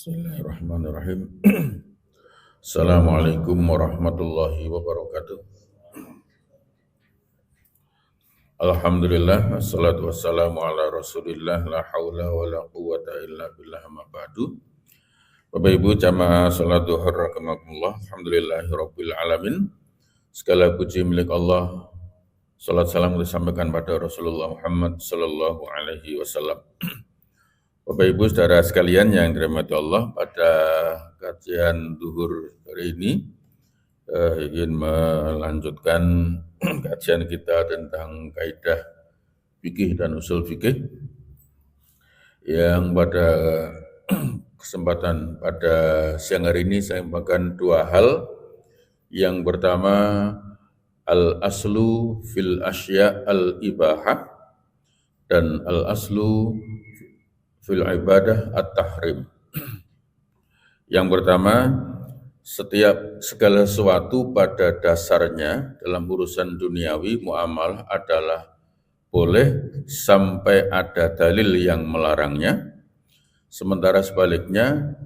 Bismillahirrahmanirrahim. Assalamualaikum warahmatullahi wabarakatuh. Alhamdulillah, wassalatu wassalamu ala rasulillah, la hawla wa la quwata illa billah ma ba'du. Bapak Ibu jamaah salat duhur rahimakumullah, alhamdulillahi rabbil alamin. Segala puji milik Allah, salat salam disampaikan pada Rasulullah Muhammad sallallahu alaihi wasallam. Bapak Ibu saudara sekalian yang dirahmati Allah, pada kajian duhur hari ini ingin melanjutkan kajian kita tentang kaidah fikih dan usul fikih yang pada kesempatan pada siang hari ini saya membahas dua hal. Yang pertama, al-aslu fil asya al-ibahah dan al-aslu fil ibadah at-tahrim. Yang pertama, setiap segala sesuatu pada dasarnya dalam urusan duniawi muamalah adalah boleh sampai ada dalil yang melarangnya. Sementara sebaliknya,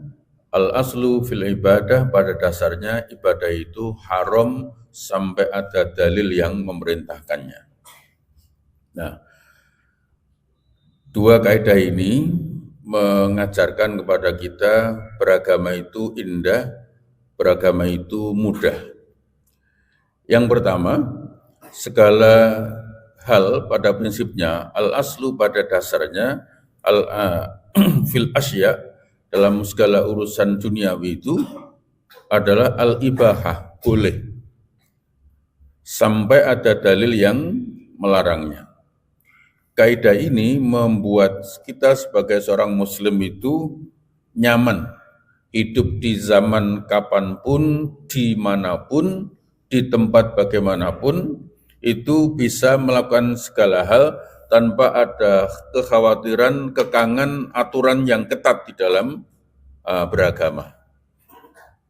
al-aslu fil ibadah pada dasarnya ibadah itu haram sampai ada dalil yang memerintahkannya. Nah, dua kaidah ini mengajarkan kepada kita beragama itu indah, beragama itu mudah. Yang pertama, segala hal pada prinsipnya, al-aslu pada dasarnya, fil asya, dalam segala urusan duniawi itu adalah al-ibahah, boleh. Sampai ada dalil yang melarangnya. Kaidah ini membuat kita sebagai seorang muslim itu nyaman, hidup di zaman kapanpun, dimanapun, di tempat bagaimanapun, itu bisa melakukan segala hal tanpa ada kekhawatiran, kekangan, aturan yang ketat di dalam beragama.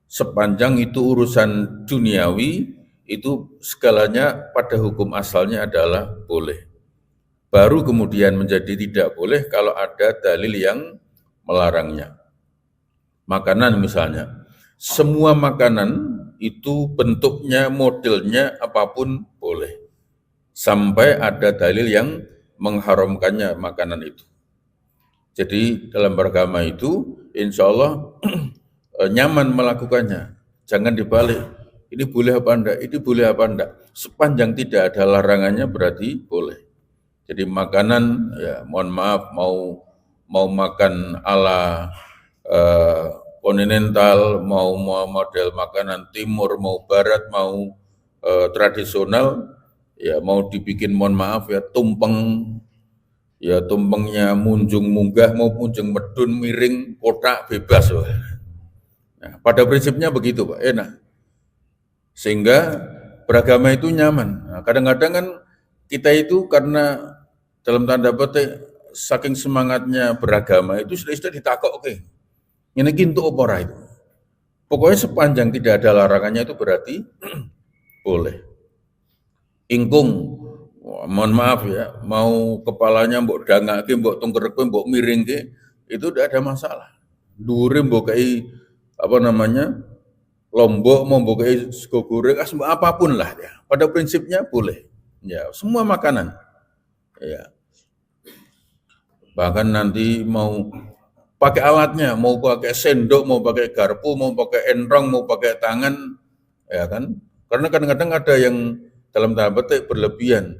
Sepanjang itu urusan duniawi, itu segalanya pada hukum asalnya adalah boleh. Baru kemudian menjadi tidak boleh kalau ada dalil yang melarangnya. Makanan misalnya, semua makanan itu bentuknya, modelnya apapun boleh. Sampai ada dalil yang mengharamkannya makanan itu. Jadi dalam beragama itu insya Allah nyaman melakukannya. Jangan dibalik, ini boleh apa enggak, ini boleh apa enggak. Sepanjang tidak ada larangannya berarti boleh. Jadi makanan, ya mohon maaf, mau makan ala kontinental, mau model makanan timur, mau barat, mau tradisional, ya mau dibikin mohon maaf ya tumpeng, ya tumpengnya munjung munggah, mau munjung medun, miring, kotak, bebas. Nah, pada prinsipnya begitu Pak, enak. Sehingga beragama itu nyaman. Nah, kadang-kadang kan kita itu karena dalam tanda petik saking semangatnya beragama itu sudah ditakok oke. Ini kintu opora itu. Pokoknya sepanjang tidak ada larangannya itu berarti boleh. Ingkung, mohon maaf ya, mau kepalanya mbok dangake, mbok tungkerke, mbok miringke, itu tidak ada masalah. Dhuwure mbok kei lombok, mau mbok kei sego goreng, apapun lah ya. Pada prinsipnya boleh. Ya, semua makanan. Ya. Bahkan nanti mau pakai alatnya, mau pakai sendok, mau pakai garpu, mau pakai enrong, mau pakai tangan, ya kan? Karena kadang-kadang ada yang dalam tanda petik berlebihan.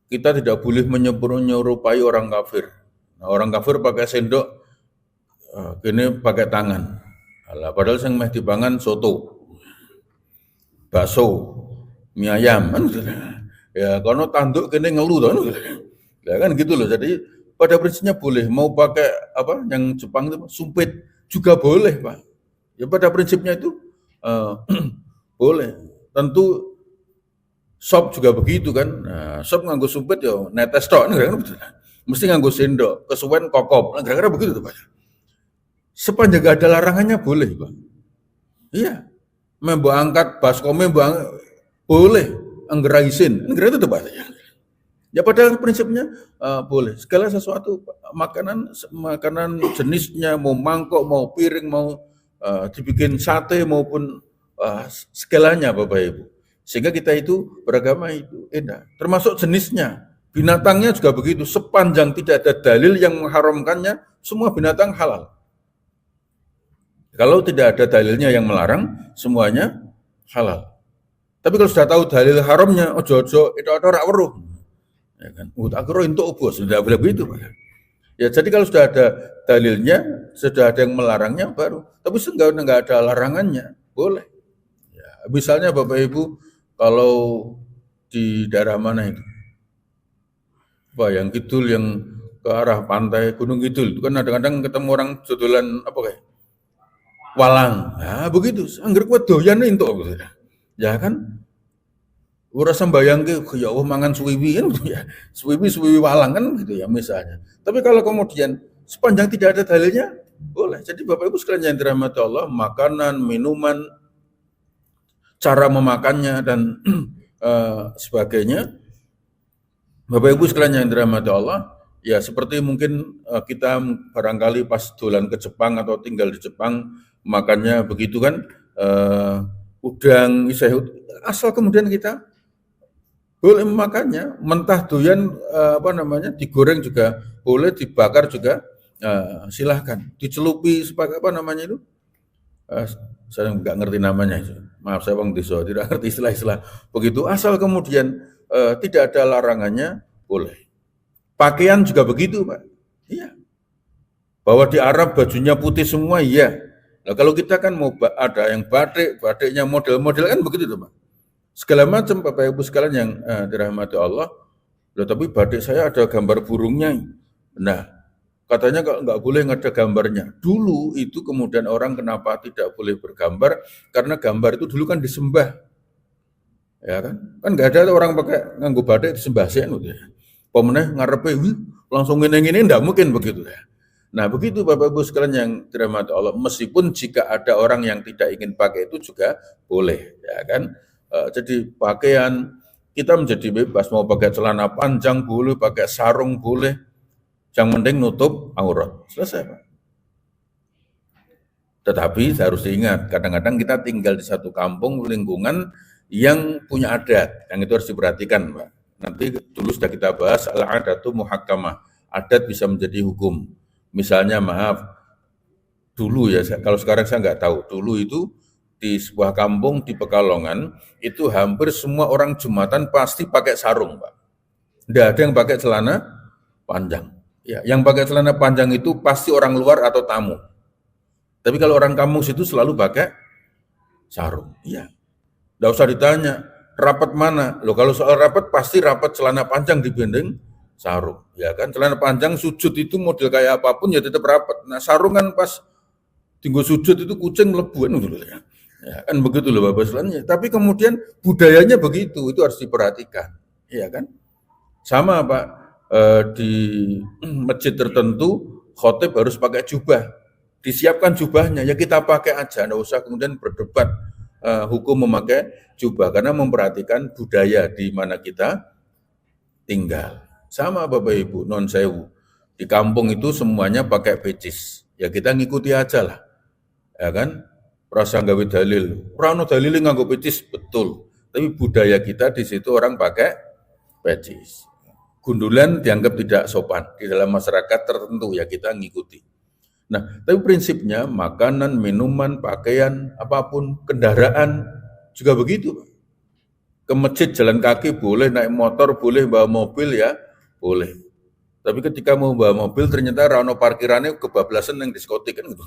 Kita tidak boleh menyerupai orang kafir. Nah, orang kafir pakai sendok, kini pakai tangan. Alah, padahal yang meh dipangan soto, bakso, mie ayam, kan? Ya, karena tanduk kini ngeluh, ya kan gitu loh. Jadi pada prinsipnya boleh. Mau pakai apa? Yang Jepang itu sumpit juga boleh, Pak. Ya pada prinsipnya itu boleh. Tentu sop juga begitu kan. Nah, sop nganggo sumpit ya netes tok, kan? Mesti nganggo sendok, kesuwen kokop. Nah, kira-kira begitu tuh, Pak. Sepanjang gak ada larangannya boleh, Pak. Iya. Mbok angkat baskome boleh. Anggeraisin, itu Pak. Ya padahal prinsipnya boleh segala sesuatu makanan jenisnya mau mangkok, mau piring, mau dibikin sate maupun segalanya Bapak Ibu. Sehingga kita itu beragama itu enak. Termasuk jenisnya. Binatangnya juga begitu. Sepanjang tidak ada dalil yang mengharamkannya, semua binatang halal. Kalau tidak ada dalilnya yang melarang, semuanya halal. Tapi kalau sudah tahu dalil haramnya, ojo-ojo itu ora weruh. Ya kan? Akhirnya untuk bos, tidak boleh begitu. Ya jadi kalau sudah ada dalilnya, sudah ada yang melarangnya baru. Tapi enggak ada larangannya, boleh. Ya, misalnya Bapak Ibu, kalau di daerah mana itu? Yang kidul, yang ke arah pantai Gunung Kidul, itu kan kadang-kadang ketemu orang jodolan apa kayak walang. Nah, begitu. Angger kuwi doyan entuk gitu. Ya kan? Ora sembayang ke ya Allah mangan suwiwi kan gitu ya. Suwiwi walang kan gitu ya misalnya. Tapi kalau kemudian sepanjang tidak ada dalilnya boleh. Jadi Bapak Ibu sekalian yang dirahmati Allah, makanan, minuman, cara memakannya dan sebagainya. Bapak Ibu sekalian yang dirahmati Allah, ya seperti mungkin kita barangkali pas dolan ke Jepang atau tinggal di Jepang makannya begitu kan, udang, asal kemudian kita boleh memakannya, mentah doyan digoreng juga boleh, dibakar juga silahkan, dicelupi sebagai apa namanya itu, saya nggak ngerti namanya itu. Maaf saya bang Deso, tidak ngerti istilah-istilah begitu. Asal kemudian tidak ada larangannya boleh. Pakaian juga begitu Pak. Iya. Bahwa di Arab bajunya putih semua, iya. Nah, kalau kita kan mau ada yang batiknya model-model kan begitu tuh Pak. Segala macam Bapak Ibu sekalian yang dirahmati Allah. Loh, tapi batik saya ada gambar burungnya. Nah, katanya nggak boleh ada gambarnya. Dulu itu kemudian orang kenapa tidak boleh bergambar? Karena gambar itu dulu kan disembah. Ya kan? Kan nggak ada orang pakai nganggo batik disembah sih gitu ya. Pemenang ngarepe langsung ngene-ngene enggak mungkin begitu ya. Nah, begitu Bapak Ibu sekalian yang dirahmati Allah, meskipun jika ada orang yang tidak ingin pakai itu juga boleh, ya kan? Jadi pakaian kita menjadi bebas, mau pakai celana panjang boleh, pakai sarung boleh, yang penting nutup aurat. Selesai Pak. Tetapi harus diingat, kadang-kadang kita tinggal di satu kampung, lingkungan yang punya adat, yang itu harus diperhatikan Pak. Nanti dulu sudah kita bahas, al-adatu muhakkamah, adat bisa menjadi hukum. Misalnya maaf, dulu ya, kalau sekarang saya nggak tahu, dulu itu di sebuah kampung di Pekalongan, itu hampir semua orang Jumatan pasti pakai sarung, Pak. Tidak ada yang pakai celana panjang. Ya, yang pakai celana panjang itu pasti orang luar atau tamu. Tapi kalau orang kampung situ selalu pakai sarung. Iya. Tidak usah ditanya, rapat mana? Loh, kalau soal rapat pasti rapat celana panjang dibanding sarung. Ya kan, celana panjang sujud itu model kayak apapun ya tetap rapat. Nah, sarung kan pas tinggal sujud itu kucing melebuan dulu ya. Ya kan begitu loh Bapak sekalian. Tapi kemudian budayanya begitu, itu harus diperhatikan. Iya kan? Sama Pak, di masjid tertentu khotib harus pakai jubah. Disiapkan jubahnya, ya kita pakai aja, nggak usah kemudian berdebat hukum memakai jubah, karena memperhatikan budaya di mana kita tinggal. Sama Bapak Ibu, non sewu. Di kampung itu semuanya pakai pecis. Ya kita ngikuti aja lah. Ya kan? Rasa gawe dalil. Rano dalil nganggo pecis, betul. Tapi budaya kita di situ orang pakai pecis. Gundulan dianggap tidak sopan di dalam masyarakat tertentu, ya kita ngikuti. Nah, tapi prinsipnya makanan, minuman, pakaian, apapun, kendaraan juga begitu. Ke masjid jalan kaki boleh, naik motor boleh, bawa mobil ya boleh. Tapi ketika mau bawa mobil ternyata rano parkirannya kebablasan yang diskotik kan gitu.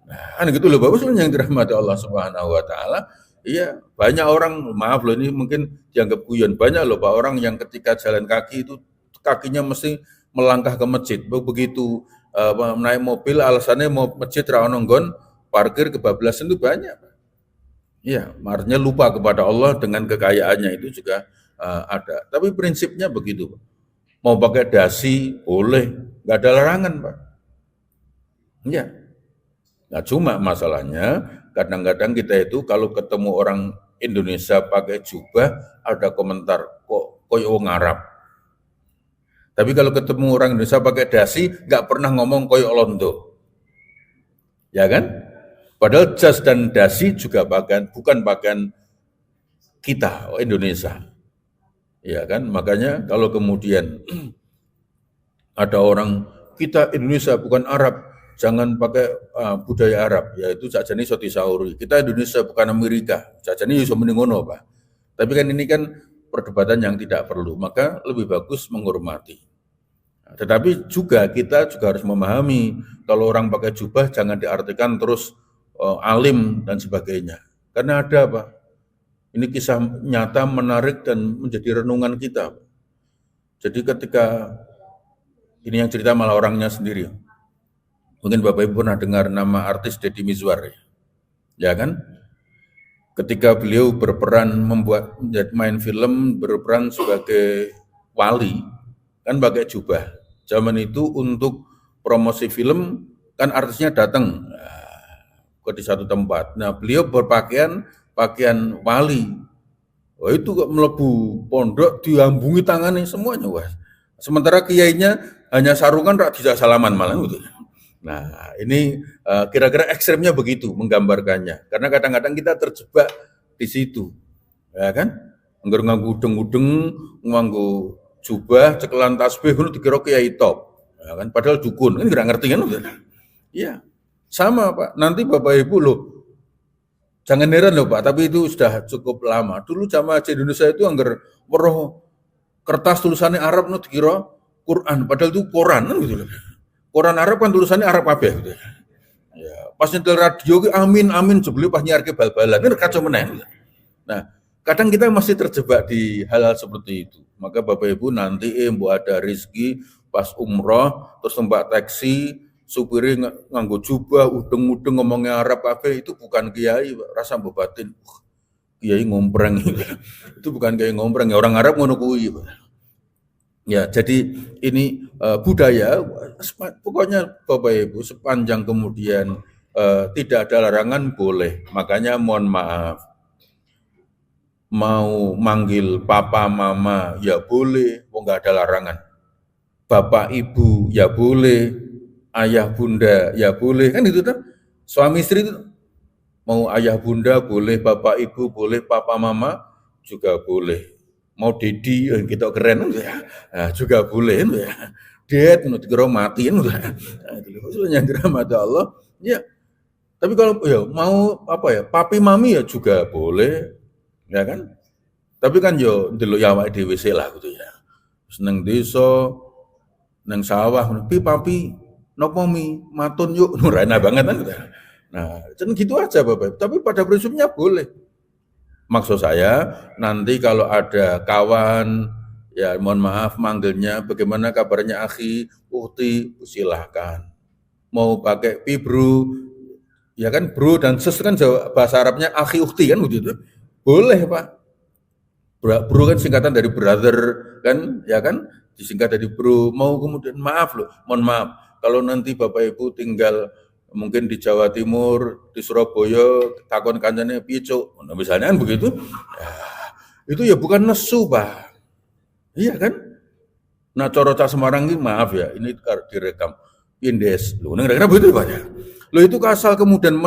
Nah, kan gitu loh Bapak yang dirahmati Allah Subhanahu wa taala. Iya, banyak orang, maaf loh ini mungkin dianggap guyon, banyak loh Pak orang yang ketika jalan kaki itu kakinya mesti melangkah ke masjid. Begitu naik mobil alasannya mau masjid ra ono nggon parkir kebablasan itu banyak. Iya, artinya lupa kepada Allah dengan kekayaannya itu juga ada. Tapi prinsipnya begitu. Mau pakai dasi boleh, nggak ada larangan Pak. Iya. Nah cuma masalahnya kadang-kadang kita itu kalau ketemu orang Indonesia pakai jubah ada komentar kok koyo wong Arab. Tapi kalau ketemu orang Indonesia pakai dasi, nggak pernah ngomong koyok londo. Ya kan? Padahal jas dan dasi juga bukan pakaian kita, Indonesia. Ya kan? Makanya kalau kemudian ada orang, kita Indonesia bukan Arab, jangan pakai budaya Arab, yaitu sajane iso disauri. Kita Indonesia bukan Amerika, sajane iso muni ngono, Pak. Tapi kan ini kan perdebatan yang tidak perlu, maka lebih bagus menghormati. Tetapi juga kita juga harus memahami kalau orang pakai jubah jangan diartikan terus alim dan sebagainya. Karena ada Pak, ini kisah nyata menarik dan menjadi renungan kita. Jadi ketika ini yang cerita malah orangnya sendiri. Mungkin Bapak Ibu pernah dengar nama artis Deddy Mizwar, ya kan? Ketika beliau berperan main film, berperan sebagai wali, kan pakai jubah. Zaman itu untuk promosi film, kan artisnya datang di satu tempat. Nah, beliau berpakaian wali. Oh, itu kok melebu pondok, diambungi tangannya semuanya, wah. Sementara kiainya hanya sarungan, rak bisa salaman malah gitu. Nah, ini kira-kira ekstremnya begitu menggambarkannya. Karena kadang-kadang kita terjebak di situ, ya kan? Nganggo udeng-udeng, nganggo jubah, cekelan tasbih, ngono dikira kiai top, ya kan? Padahal dukun, kan nggak ngerti kan? Iya, sama Pak. Nanti Bapak Ibu loh, jangan heran loh Pak, tapi itu sudah cukup lama. Dulu jamaah Haji Indonesia itu anggar weruh kertas tulisannya Arab, no dikira Quran, padahal itu Quran kan gitu loh. Quran Arab kan tulisannya Arab kabeh gitu. Ya, pas nyetel radio amin amin sebelum pas nyiarke bal-balan kan kacau meneh. Nah, kadang kita masih terjebak di hal-hal seperti itu. Maka Bapak Ibu nanti mbok ada rezeki pas umroh terus numpak taksi supirnya nganggo jubah udeng-udeng ngomongnya Arab kabeh itu bukan kiai, rasa mbok batin. Kiai ngompreng. Itu bukan kiai ngompreng, ya orang Arab ngono kuwi. Ya, jadi ini budaya, pokoknya Bapak Ibu sepanjang kemudian tidak ada larangan boleh. Makanya mohon maaf, mau manggil papa mama ya boleh, nggak ada larangan. Bapak ibu ya boleh, ayah bunda ya boleh, kan itu kan suami istri itu mau ayah bunda boleh, bapak ibu boleh, papa mama juga boleh. Mau dedi kita keren ya, juga boleh ya. Ded menurut kira mati ya. Yang kira mata Allah ya. Tapi kalau ya mau apa ya, papi mami ya juga boleh, ya kan? Tapi kan yo ndelok ya awake dhewe lah gitu ya. Seneng desa, neng sawah, papi nopo mi matun yuk, nurana banget kan gitu. Nah, gitu aja Bapak. Tapi pada prinsipnya boleh. Maksud saya, nanti kalau ada kawan, ya mohon maaf manggilnya, bagaimana kabarnya akhi, ukti, silahkan. Mau pakai pi bro, ya kan bro dan sis kan bahasa Arabnya akhi ukti kan begitu. Boleh Pak. Bro kan singkatan dari brother kan, ya kan? Disingkat dari bro. Mau kemudian maaf loh, mohon maaf. Kalau nanti Bapak Ibu tinggal mungkin di Jawa Timur, di Surabaya, takon kancane piye cuk. Nah, misalnya kan begitu. Ya, itu ya bukan nesu, Pak. Iya kan? Nah, cara Semarang ini maaf ya, ini direkam. Indes. Loh, kira-kira begitu Pak ya. Loh itu asal kemudian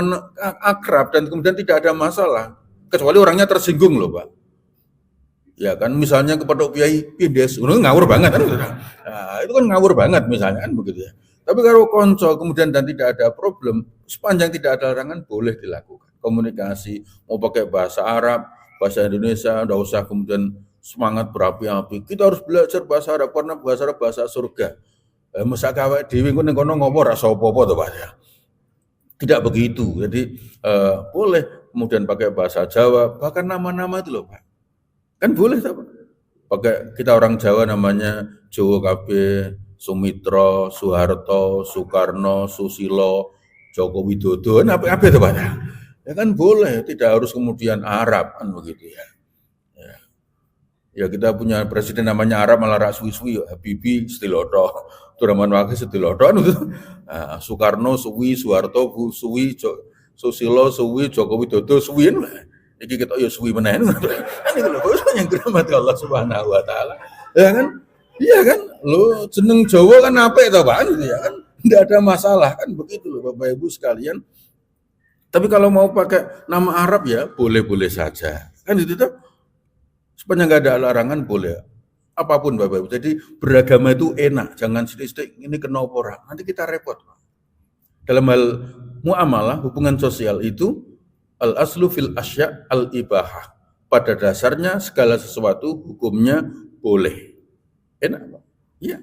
akrab dan kemudian tidak ada masalah. Kecuali orangnya tersinggung loh, Pak. Ya kan, misalnya kepada Kiai Indes, ngawur banget kan. Nah, itu kan ngawur banget misalnya kan begitu ya. Tapi kalau konco kemudian dan tidak ada problem, sepanjang tidak ada larangan boleh dilakukan. Komunikasi, mau pakai bahasa Arab, bahasa Indonesia, tidak usah kemudian semangat berapi-api. Kita harus belajar bahasa Arab karena bahasa Arab bahasa surga. Masa kawak dewi ku ning kono ngopo rasa apa-apa to Pak ya. Tidak begitu. Jadi boleh kemudian pakai bahasa Jawa, bahkan nama-nama itu loh Pak. Kan boleh Pak. Pakai kita orang Jawa namanya Jowo kabeh, Sumitro, Soeharto, Soekarno, Susilo, Joko Widodo, apa itu Pak? Ya kan boleh, tidak harus kemudian Arab kan begitu ya. Ya kita punya presiden namanya Arab malah rak suwi-suwi, Habibie Stiloto, Abdurrahman Wahid Stiloto, nah, Soekarno suwi, Soeharto suwi, Susilo suwi, Joko Widodo suwi. Iki kita ya suwi meneh. Kan itu lho, yang dirahmati Allah Subhanahu wa taala. Ya kan? Iya kan? Lo jeneng Jawa kan apik to, Pak? Gitu ya kan? Enggak ada masalah kan begitu loh Bapak Ibu sekalian. Tapi kalau mau pakai nama Arab ya boleh-boleh saja. Kan itu tuh sepanjang nggak ada larangan boleh. Apapun Bapak Ibu. Jadi beragama itu enak, jangan sidik-sidik ini kena orang. Nanti kita repot. Dalam hal muamalah, hubungan sosial itu al aslu fil asya al ibahah. Pada dasarnya segala sesuatu hukumnya boleh. Enak, Pak. Iya.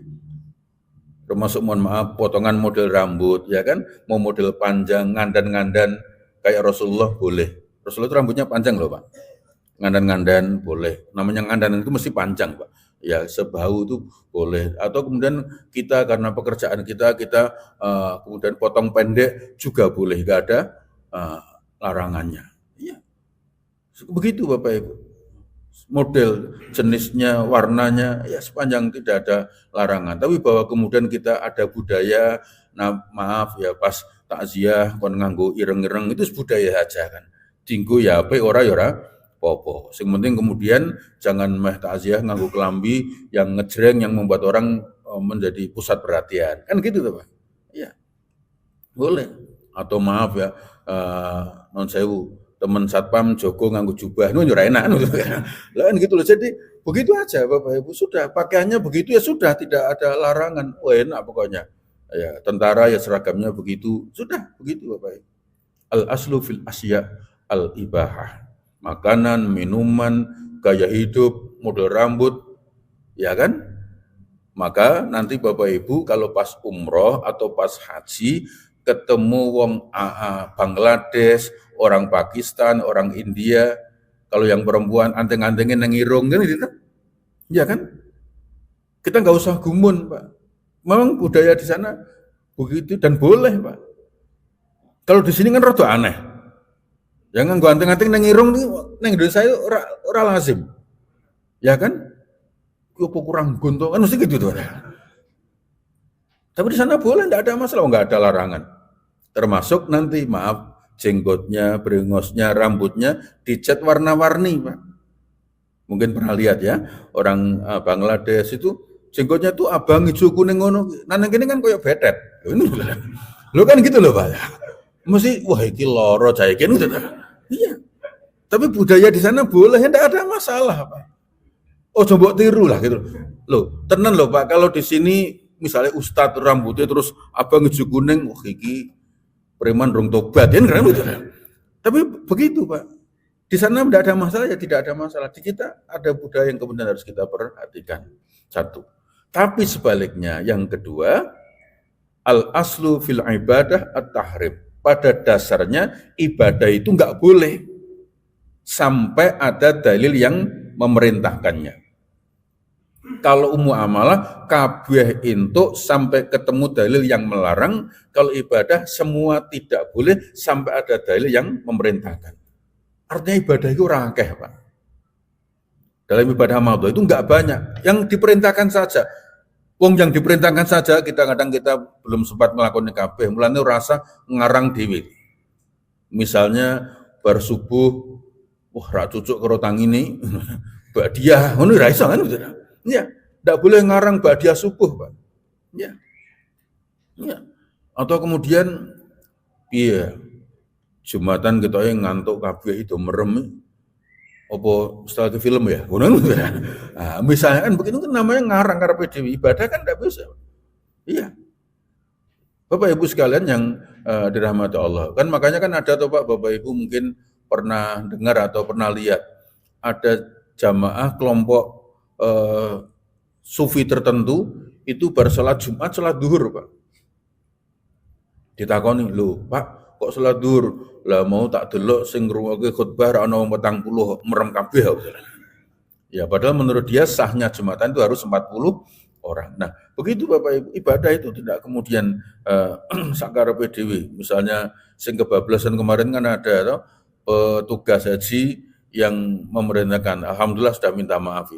Termasuk mohon maaf potongan model rambut ya kan, mau model panjang, ngandan-ngandan kayak Rasulullah boleh. Rasulullah itu rambutnya panjang loh Pak. Ngandan-ngandan boleh. Namanya ngandan itu mesti panjang Pak. Ya sebahu itu boleh. Atau kemudian kita karena pekerjaan kita kemudian potong pendek juga boleh. Gak ada larangannya. Iya. Begitu Bapak Ibu. Model, jenisnya, warnanya, ya sepanjang tidak ada larangan. Tapi bahwa kemudian kita ada budaya, nah maaf ya pas takziah kon nganggo ireng-ireng itu budaya aja kan. Dinggo ya ape ora ya ora popo. Sing penting kemudian jangan meh takziah nganggo kelambi yang ngejreng yang membuat orang menjadi pusat perhatian. Kan gitu tuh Pak. Iya. Boleh. Atau maaf ya non sewu teman satpam Joko nganggo jubah nu ora enak lah kan gitu loh. Jadi begitu aja Bapak Ibu, sudah pakaiannya begitu ya sudah, tidak ada larangan. Oh enak pokoknya. Ya, tentara ya seragamnya begitu. Sudah begitu Bapak Ibu. Al aslu fil asya al ibahah. Makanan, minuman, gaya hidup, model rambut, ya kan? Maka nanti Bapak Ibu kalau pas umroh atau pas haji ketemu wong Bangladesh, orang Pakistan, orang India, kalau yang perempuan anteng-antengin nang irung kan gitu. Iya kan? Kita nggak usah gumun, Pak. Memang budaya di sana begitu dan boleh, Pak. Kalau di sini kan rada aneh. Yang nganggo anteng-anteng nang irung nang Indonesia itu ora lazim. Ya kan? Apa kurang gontok kan mesti gitu tuh. Tapi di sana boleh, enggak ada masalah, enggak ada larangan. Termasuk nanti maaf jenggotnya, brengosnya, rambutnya dicat warna-warni, Pak. Mungkin pernah lihat ya, orang Bangladesh itu jenggotnya tuh abang, hijau, kuning ngono. Nah, yang ini kan koyo betet. Lo kan gitu loh, Pak. Mesti wah iki loro cah iki gitu. Iya. Tapi budaya di sana boleh, enggak ada masalah, Pak. Oh, coba tiru lah gitu. Loh, tenan loh, Pak, kalau di sini misalnya ustadz rambutnya terus abang hijau kuning, wah iki preman rong tobat kan gitu. Tapi begitu Pak. Di sana tidak ada masalah ya tidak ada masalah. Di kita ada budaya yang kemudian harus kita perhatikan. Satu. Tapi sebaliknya yang kedua, al aslu fil ibadah at-tahrim. Pada dasarnya ibadah itu enggak boleh sampai ada dalil yang memerintahkannya. Kalau muamalah kabeh entuk sampai ketemu dalil yang melarang, kalau ibadah semua tidak boleh sampai ada dalil yang memerintahkan. Artinya ibadah itu ora akeh, Pak. Dalam ibadah madha itu enggak banyak, yang diperintahkan saja. Wong yang diperintahkan saja kita kadang kita belum sempat melakukan kabeh, mulane rasa ngarang dhewe. Misalnya bar subuh, wah ra cucuk karo tangine, badiah, ngono ra iso kan. Ya, tidak boleh ngarang ba'dia subuh, Pak. Ya. Ya. Atau kemudian iya, Jumatan kita yang ngantuk kabeh itu merem. Apa setelah ke film ya? Nah, misalnya kan begitu kan namanya ngarang karepe dhewe, ibadah kan tidak bisa. Iya. Bapak Ibu sekalian yang dirahmati Allah. Kan makanya kan ada tuh Pak, Bapak Ibu mungkin pernah dengar atau pernah lihat ada jamaah kelompok sufi tertentu itu bersalat Jumat, salat duhur, Pak. Ditakoni, lho, Pak, kok salat duhur? Lah mau tak delok sing ngrungokke khutbah ana 40 merem kabeh. Ya, padahal menurut dia sahnya Jumatan itu harus 40 orang. Nah, begitu Bapak Ibu, ibadah itu tidak kemudian sakarepe dhewe. Misalnya sing kebablasan kemarin kan ada petugas haji yang memerintahkan, alhamdulillah sudah minta maaf.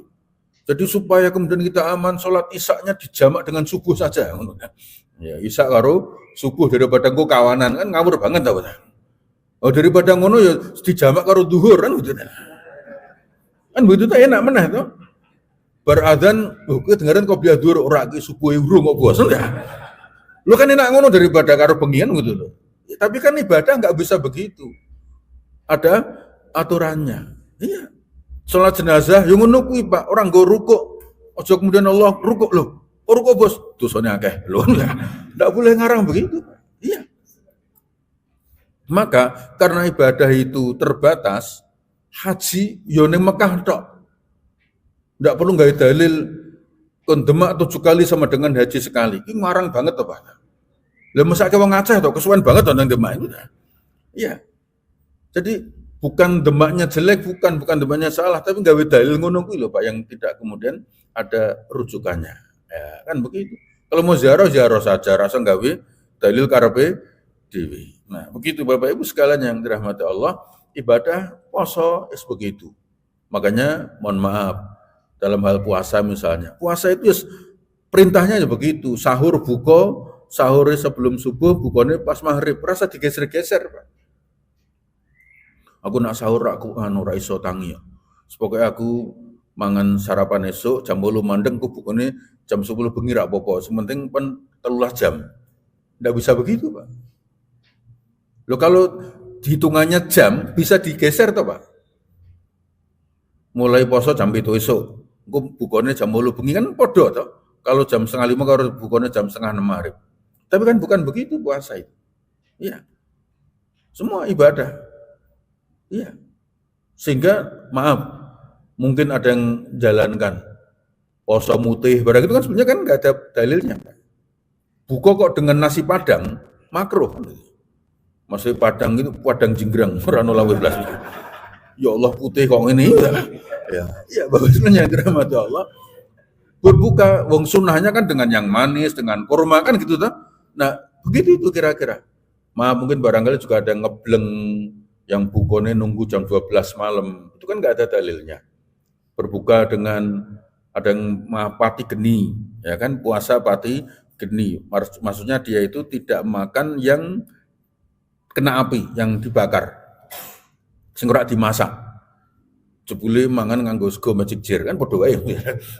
Jadi supaya kemudian kita aman, sholat isya-nya dijamak dengan subuh saja. Ya, isya karo subuh daripada engko kawanan kan ngawur banget ta. Oh daripada ngono ya dijamak karo duhur kan gitu. Kan begitu tak enak meneh to. Beradzan, lho kowe dengeran kok biar dur ora ki subuhe urung kok bosen ya. Lu kan enak ngono daripada karo bengian gitu loh. Ya, tapi kan ibadah nggak bisa begitu. Ada aturannya. Iya. Sholat jenazah yang ngono kuwi Pak, orang go rukuk. Ojo kemudian Allah rukuk loh. Oh rukuk bos, dosane akeh. Loh enggak boleh ngarang begitu. Iya. Maka karena ibadah itu terbatas, haji yo ning Mekah tok. Enggak perlu nggak dalil kon Demak 7 kali sama dengan haji sekali. Ini ngarang banget toh Pak. Lah mesake wong Aceh toh kesuwen banget toh nang Demak itu. Iya. Jadi bukan Demaknya jelek, bukan Demaknya salah, tapi gawe dalil ngono kuwi lho Pak yang tidak kemudian ada rujukannya. Ya, kan begitu. Kalau mau ziarah saja, rasa gawe dalil karepe dhewe. Nah, begitu Bapak Ibu sekalian yang dirahmati Allah, ibadah puasa is begitu. Makanya mohon maaf dalam hal puasa misalnya. Puasa itu perintahnya ya begitu, sahur buka, sahur sebelum subuh, bukanya pas maghrib, rasa digeser-geser Pak. Aku nak sahur aku ora iso tangi ya. Pokoknya aku mangan sarapan esok jam 8 mandeng ku bukane jam 10 bengi rak apa-apa. Sementing pen 13 jam. Ndak bisa begitu, Pak. Loh kalau hitungannya jam bisa digeser toh, Pak. Mulai poso jam 7 esok. Engko bukane jam 8 bengi kan padha toh. Kalau jam 4:30 karo bukane jam 5:30 maghrib. Tapi kan bukan begitu puasa itu. Iya. Semua ibadah. Iya. Sehingga maaf, mungkin ada yang jalankan poso mutih, barang itu kan sebenarnya kan nggak ada dalilnya. Buka kok dengan nasi padang, makruh. Masih padang itu padang jinggrang, rano lawe belas. Ya Allah putih kok ini ya bagusnya yang dirahmati Allah. Berbuka, wong sunnahnya kan dengan yang manis, dengan kurma kan gitu tuh. Nah begitu itu kira-kira. Maaf mungkin barangkali juga ada yang ngebleng yang bukanya nunggu jam 12 malam, itu kan nggak ada dalilnya. Berbuka dengan ada yang pati geni, ya kan puasa pati geni. Maksudnya dia itu tidak makan yang kena api, yang dibakar. Sing ora dimasak. Jebule mangan nganggo sego majikjir kan padha wae.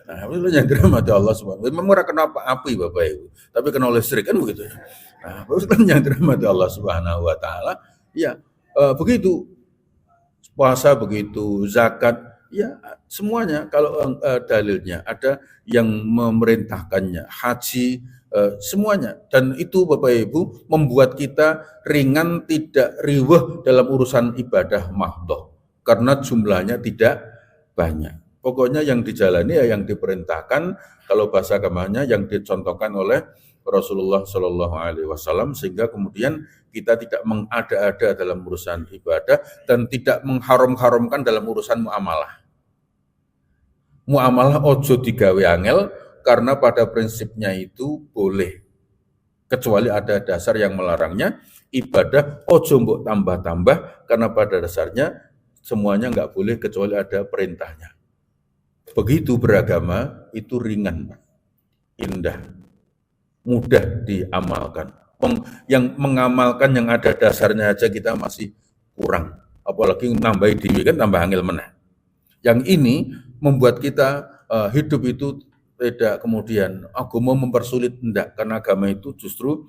Nah, itu yang dirahmati Allah Subhanahu wa taala. Memang ora kena api Bapak Ibu, tapi kena listrik kan begitu. Nah, itu yang dirahmati Allah Subhanahu wa taala. Ya, begitu puasa begitu, zakat, ya semuanya kalau dalilnya ada yang memerintahkannya, haji, semuanya. Dan itu Bapak Ibu membuat kita ringan, tidak riweh dalam urusan ibadah mahdhah karena jumlahnya tidak banyak. Pokoknya yang dijalani ya yang diperintahkan, kalau bahasa agamanya yang dicontohkan oleh Rasulullah Shallallahu Alaihi Wasallam, sehingga kemudian kita tidak mengada-ada dalam urusan ibadah dan tidak mengharam-haramkan dalam urusan muamalah. Muamalah ojo digawe angel karena pada prinsipnya itu boleh, kecuali ada dasar yang melarangnya. Ibadah ojo mbok tambah-tambah karena pada dasarnya semuanya nggak boleh kecuali ada perintahnya. Begitu beragama itu ringan, indah, mudah diamalkan. Yang mengamalkan yang ada dasarnya aja kita masih kurang, apalagi nambah diri kan tambah angel meneh. Yang ini membuat kita hidup itu tidak kemudian agama mempersulit, enggak, karena agama itu justru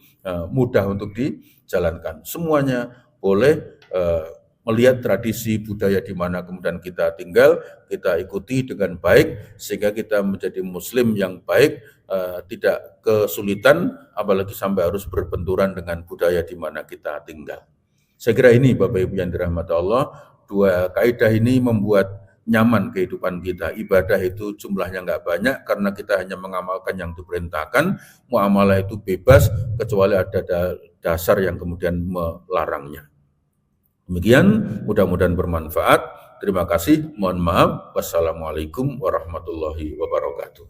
mudah untuk dijalankan. Semuanya boleh melihat tradisi budaya di mana kemudian kita tinggal, kita ikuti dengan baik sehingga kita menjadi muslim yang baik, tidak kesulitan apalagi sampai harus berbenturan dengan budaya di mana kita tinggal. Saya kira ini Bapak Ibu yang dirahmati Allah, dua kaidah ini membuat nyaman kehidupan kita. Ibadah itu jumlahnya nggak banyak karena kita hanya mengamalkan yang diperintahkan. Muamalah itu bebas kecuali ada dasar yang kemudian melarangnya. Demikian, mudah-mudahan bermanfaat. Terima kasih, mohon maaf. Wassalamualaikum warahmatullahi wabarakatuh.